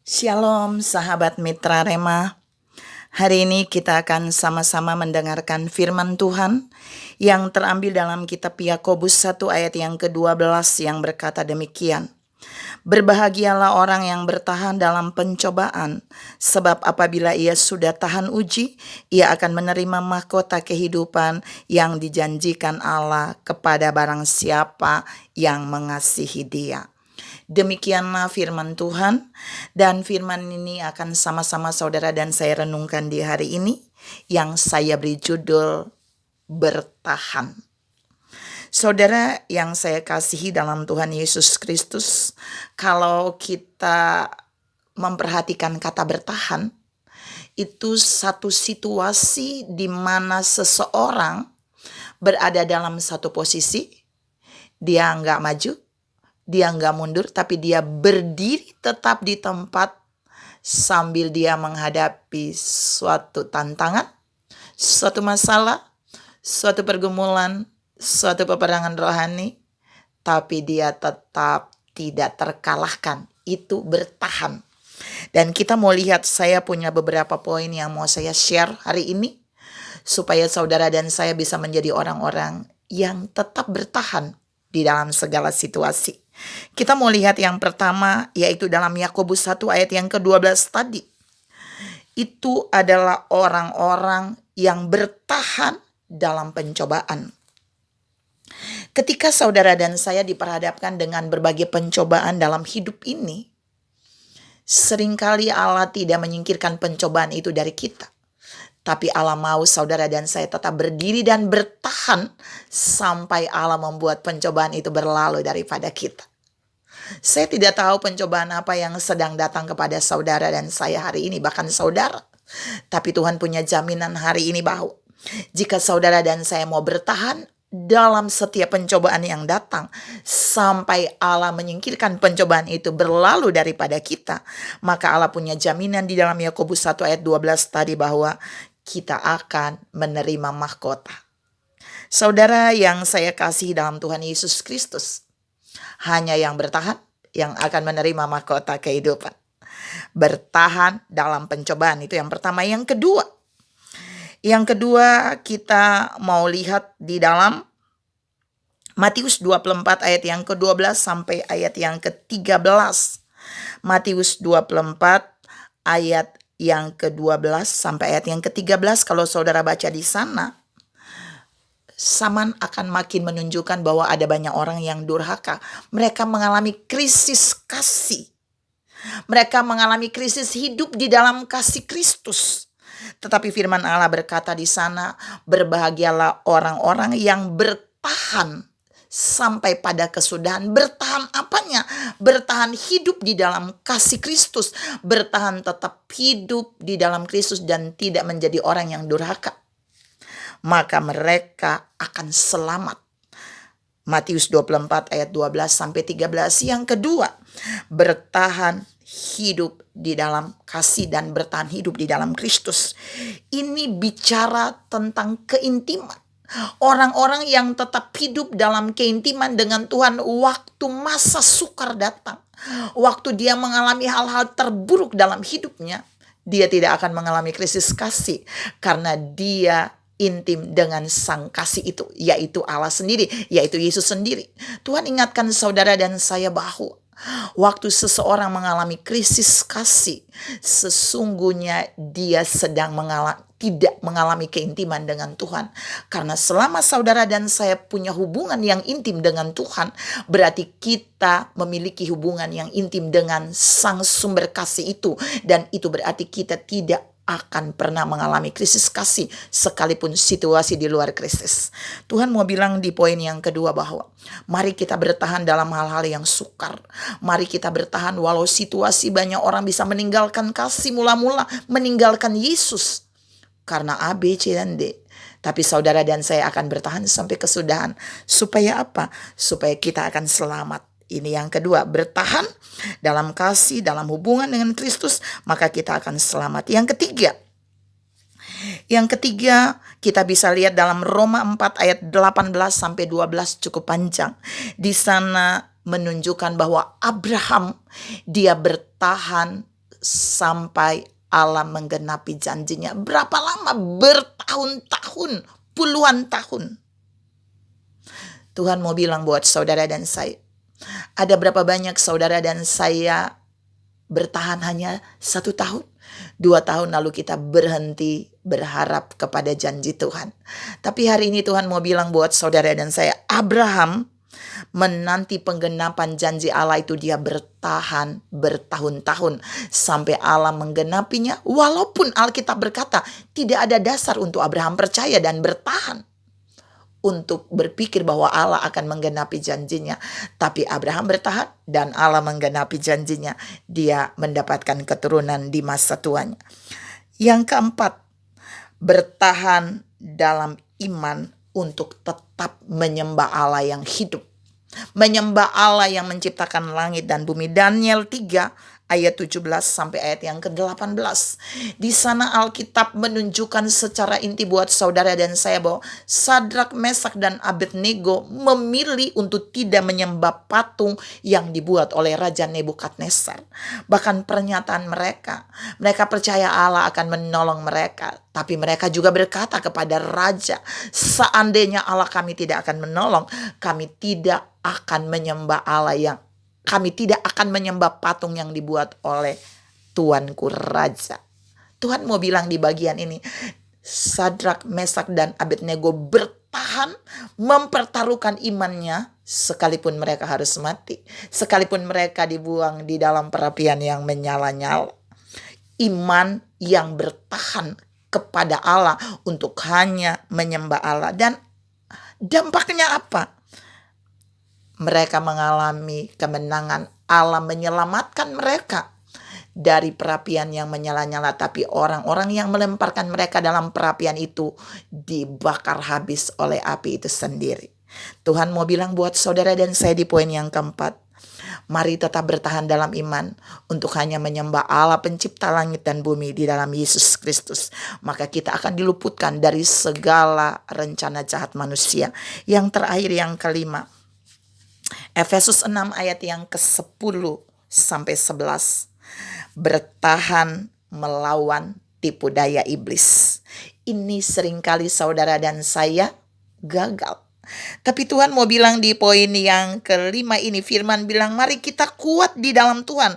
Shalom sahabat Mitra Rema. Hari ini kita akan sama-sama mendengarkan firman Tuhan yang terambil dalam kitab Yakobus 1 ayat yang ke-12 yang berkata demikian. Berbahagialah orang yang bertahan dalam pencobaan, sebab apabila ia sudah tahan uji, ia akan menerima mahkota kehidupan yang dijanjikan Allah kepada barang siapa yang mengasihi Dia. Demikianlah firman Tuhan, dan firman ini akan sama-sama saudara dan saya renungkan di hari ini yang saya beri judul bertahan. Saudara yang saya kasihi dalam Tuhan Yesus Kristus, kalau kita memperhatikan kata bertahan, itu satu situasi di mana seseorang berada dalam satu posisi, dia nggak maju, dia nggak mundur, tapi dia berdiri tetap di tempat sambil dia menghadapi suatu tantangan, suatu masalah, suatu pergumulan, suatu peperangan rohani, tapi dia tetap tidak terkalahkan. Itu bertahan. Dan kita mau lihat, saya punya beberapa poin yang mau saya share hari ini, supaya saudara dan saya bisa menjadi orang-orang yang tetap bertahan di dalam segala situasi. Kita mau lihat yang pertama, yaitu dalam Yakobus 1 ayat yang ke-12 tadi. Itu adalah orang-orang yang bertahan dalam pencobaan. Ketika saudara dan saya diperhadapkan dengan berbagai pencobaan dalam hidup ini, seringkali Allah tidak menyingkirkan pencobaan itu dari kita. Tapi Allah mau saudara dan saya tetap berdiri dan bertahan sampai Allah membuat pencobaan itu berlalu daripada kita. Saya tidak tahu pencobaan apa yang sedang datang kepada saudara dan saya hari ini, bahkan saudara. Tapi Tuhan punya jaminan hari ini bahwa jika saudara dan saya mau bertahan dalam setiap pencobaan yang datang sampai Allah menyingkirkan pencobaan itu berlalu daripada kita, maka Allah punya jaminan di dalam Yakobus 1 ayat 12 tadi bahwa kita akan menerima mahkota. Saudara yang saya kasih dalam Tuhan Yesus Kristus, hanya yang bertahan yang akan menerima mahkota kehidupan. Bertahan dalam pencobaan, itu yang pertama. Yang kedua kita mau lihat di dalam Matius 24 ayat yang ke-12 sampai ayat yang ke-13. Matius 24 ayat yang ke-12 sampai ayat yang ke-13. Kalau saudara baca di sana, zaman akan makin menunjukkan bahwa ada banyak orang yang durhaka. Mereka mengalami krisis kasih. Mereka mengalami krisis hidup di dalam kasih Kristus. Tetapi firman Allah berkata di sana, berbahagialah orang-orang yang bertahan sampai pada kesudahan. Bertahan apanya? Bertahan hidup di dalam kasih Kristus. Bertahan tetap hidup di dalam Kristus dan tidak menjadi orang yang durhaka. Maka mereka akan selamat. Matius 24 ayat 12 sampai 13. Yang kedua, bertahan hidup di dalam kasih dan bertahan hidup di dalam Kristus. Ini bicara tentang keintiman. Orang-orang yang tetap hidup dalam keintiman dengan Tuhan waktu masa sukar datang. Waktu dia mengalami hal-hal terburuk dalam hidupnya, dia tidak akan mengalami krisis kasih karena dia intim dengan sang kasih itu, yaitu Allah sendiri, yaitu Yesus sendiri. Tuhan ingatkan saudara dan saya bahwa waktu seseorang mengalami krisis kasih, sesungguhnya dia sedang tidak mengalami keintiman dengan Tuhan. Karena selama saudara dan saya punya hubungan yang intim dengan Tuhan, berarti kita memiliki hubungan yang intim dengan sang sumber kasih itu. Dan itu berarti kita tidak akan pernah mengalami krisis kasih sekalipun situasi di luar krisis. Tuhan mau bilang di poin yang kedua bahwa mari kita bertahan dalam hal-hal yang sukar. Mari kita bertahan walau situasi banyak orang bisa meninggalkan kasih, mula-mula meninggalkan Yesus karena A, B, C, dan D. Tapi saudara dan saya akan bertahan sampai kesudahan. Supaya apa? Supaya kita akan selamat. Ini yang kedua, bertahan dalam kasih, dalam hubungan dengan Kristus, maka kita akan selamat. Yang ketiga kita bisa lihat dalam Roma 4 ayat 18 sampai 12, cukup panjang. Di sana menunjukkan bahwa Abraham dia bertahan sampai Allah menggenapi janjinya. Berapa lama? Bertahun-tahun, puluhan tahun. Tuhan mau bilang buat saudara dan saya, ada berapa banyak saudara dan saya bertahan hanya 1 tahun, 2 tahun lalu kita berhenti berharap kepada janji Tuhan. Tapi hari ini Tuhan mau bilang buat saudara dan saya, Abraham menanti penggenapan janji Allah itu dia bertahan bertahun-tahun sampai Allah menggenapinya. Walaupun Alkitab berkata tidak ada dasar untuk Abraham percaya dan bertahan untuk berpikir bahwa Allah akan menggenapi janjinya. Tapi Abraham bertahan dan Allah menggenapi janjinya. Dia mendapatkan keturunan di masa tuanya. Yang keempat, bertahan dalam iman untuk tetap menyembah Allah yang hidup. Menyembah Allah yang menciptakan langit dan bumi. Daniel 3 ayat 17 sampai ayat yang ke-18. Di sana Alkitab menunjukkan secara inti buat saudara dan saya bahwa Sadrak, Mesak dan Abednego memilih untuk tidak menyembah patung yang dibuat oleh Raja Nebukadnezar. Bahkan pernyataan mereka percaya Allah akan menolong mereka. Tapi mereka juga berkata kepada raja, seandainya Allah kami tidak akan menolong, kami tidak akan menyembah Allah yang kami tidak akan menyembah patung yang dibuat oleh tuanku raja. Tuhan mau bilang di bagian ini, Sadrak, Mesak dan Abednego bertahan mempertaruhkan imannya sekalipun mereka harus mati. Sekalipun mereka dibuang di dalam perapian yang menyala-nyala. Iman yang bertahan kepada Allah untuk hanya menyembah Allah. Dan dampaknya apa? Mereka mengalami kemenangan. Allah menyelamatkan mereka dari perapian yang menyala-nyala. Tapi orang-orang yang melemparkan mereka dalam perapian itu dibakar habis oleh api itu sendiri. Tuhan mau bilang buat saudara dan saya di poin yang keempat, mari tetap bertahan dalam iman untuk hanya menyembah Allah pencipta langit dan bumi di dalam Yesus Kristus. Maka kita akan diluputkan dari segala rencana jahat manusia. Yang terakhir, yang kelima, Efesus 6 ayat yang ke-10 sampai 11. Bertahan melawan tipu daya iblis. Ini seringkali saudara dan saya gagal. Tapi Tuhan mau bilang di poin yang kelima ini, firman bilang mari kita kuat di dalam Tuhan.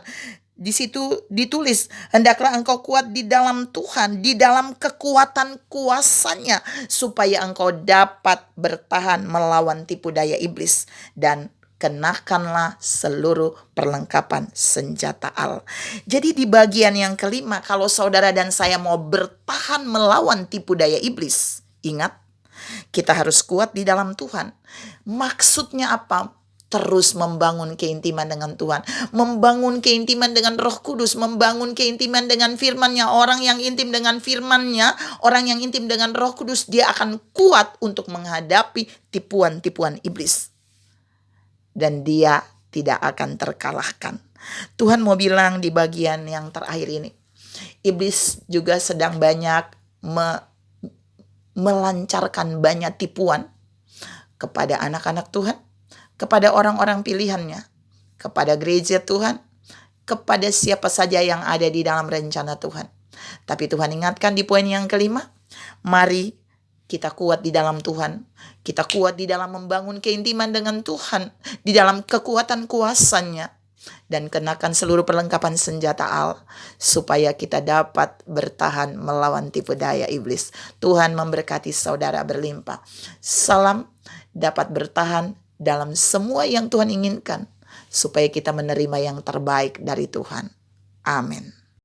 Di situ ditulis, hendaklah engkau kuat di dalam Tuhan, di dalam kekuatan kuasanya, supaya engkau dapat bertahan melawan tipu daya iblis. Dan kenakanlah seluruh perlengkapan senjata Allah. Jadi di bagian yang kelima, kalau saudara dan saya mau bertahan melawan tipu daya iblis, ingat, kita harus kuat di dalam Tuhan. Maksudnya apa? Terus membangun keintiman dengan Tuhan, membangun keintiman dengan Roh Kudus, membangun keintiman dengan firman-Nya. Orang yang intim dengan firman-Nya, orang yang intim dengan Roh Kudus, dia akan kuat untuk menghadapi tipuan-tipuan iblis. Dan dia tidak akan terkalahkan. Tuhan mau bilang di bagian yang terakhir ini, iblis juga sedang banyak melancarkan banyak tipuan kepada anak-anak Tuhan, kepada orang-orang pilihannya, kepada gereja Tuhan, kepada siapa saja yang ada di dalam rencana Tuhan. Tapi Tuhan ingatkan di poin yang kelima, mari kita kuat di dalam Tuhan. Kita kuat di dalam membangun keintiman dengan Tuhan, di dalam kekuatan kuasa-Nya. Dan kenakan seluruh perlengkapan senjata Allah, supaya kita dapat bertahan melawan tipu daya iblis. Tuhan memberkati saudara berlimpah. Salam dapat bertahan dalam semua yang Tuhan inginkan, supaya kita menerima yang terbaik dari Tuhan. Amin.